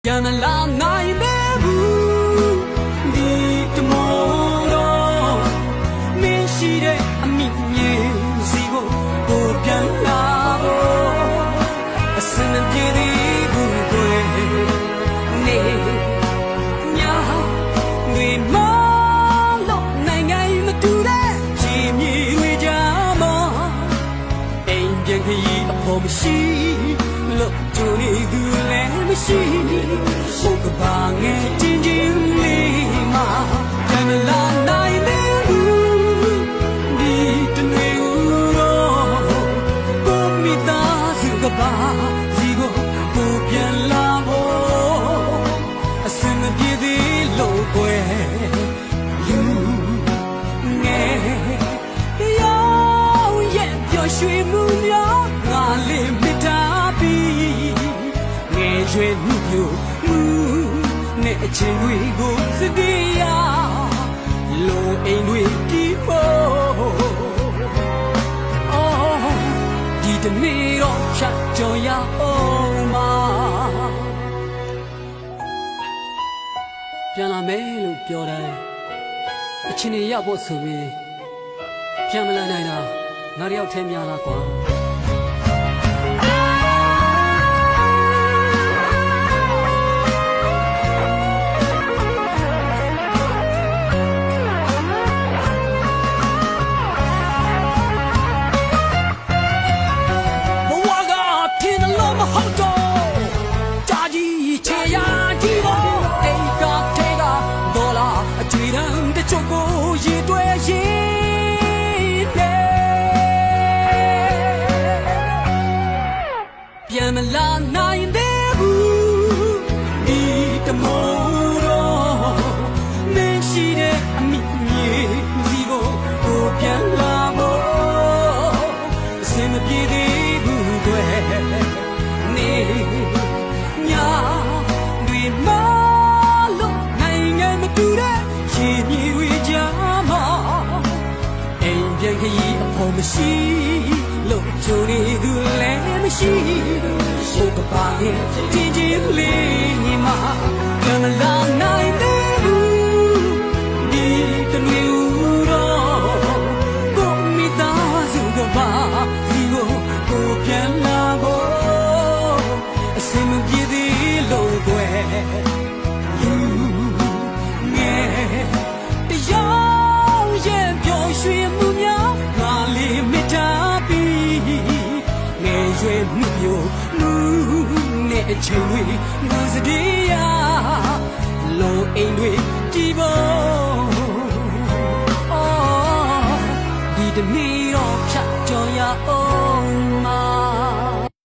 ပြန်မလာနိုင်သေးဘူးဒီတမောတော့မင်းရှိတဲ့အမိမြေစီကိုပြန်လာဖို့အစမပြေသေးဘူးကွယ်နေညာတွေမလို့နိုင်ငံမတူတဲ့ချီမြေတွေကြမှာအိမ်ပြန်ခရီးအဖို့မရှိလို့ကြိုနေသူလည်းမရှိဘုကဘာငယ်ချင်းချင်းလေးမှာပြန်လာနိုင်သေးဘူးဒီတနေ့တော့ကိုမိသားစုကဘာစီကိုပြန်လာဖို့အစမပြေသေးလို့ကွယ်လူငယ်ရောက်ရဲ့ပျော်ရွှင်မှုများငါလေးမိသားရွှေမှုမျိုးနဲ့အချိန်တွေကိုစသည်ရလိုအိမ်တွေဒီဖို့အော်ဒီတနေ့တော့ဖြတ်ကျော်ရအောင်မပြန်လာမယ်လို့ပြောတယ်အချိန်တွေရဖို့ဆိုပြီးပြန်မလာနိုင်တာငါတယောက်ထဲများလားကွာ就过一对一年，变没了那一代不，你的梦咯，没戏的秘密，这个不变了我，什么别的不对，你呀对吗？路那应该没对的。你为家嘛，အိမ်ပြန်ခရီးအဖို့မရှိလို့ကြိုနေသူလည်းမရှိဘုကပါရဲ့ချင်းချင်းလေးမှာပြန်မလာနိုင်သေးဘူးဒီတနေ့တော့ကိုမိသားစုကပါစီကိုပြန်လာဖို့အစင်မပြေသေးလို့ကွယ်ရွှေမှုများငါလေးမိသားပြီးငယ်ရွယ်မှုမျိုးလူနဲ့အချိန်တွေငါစတေးရလိုအိမ်တွေဒီပေါ်အော်ဒီတနေ့တော့ဖြတ်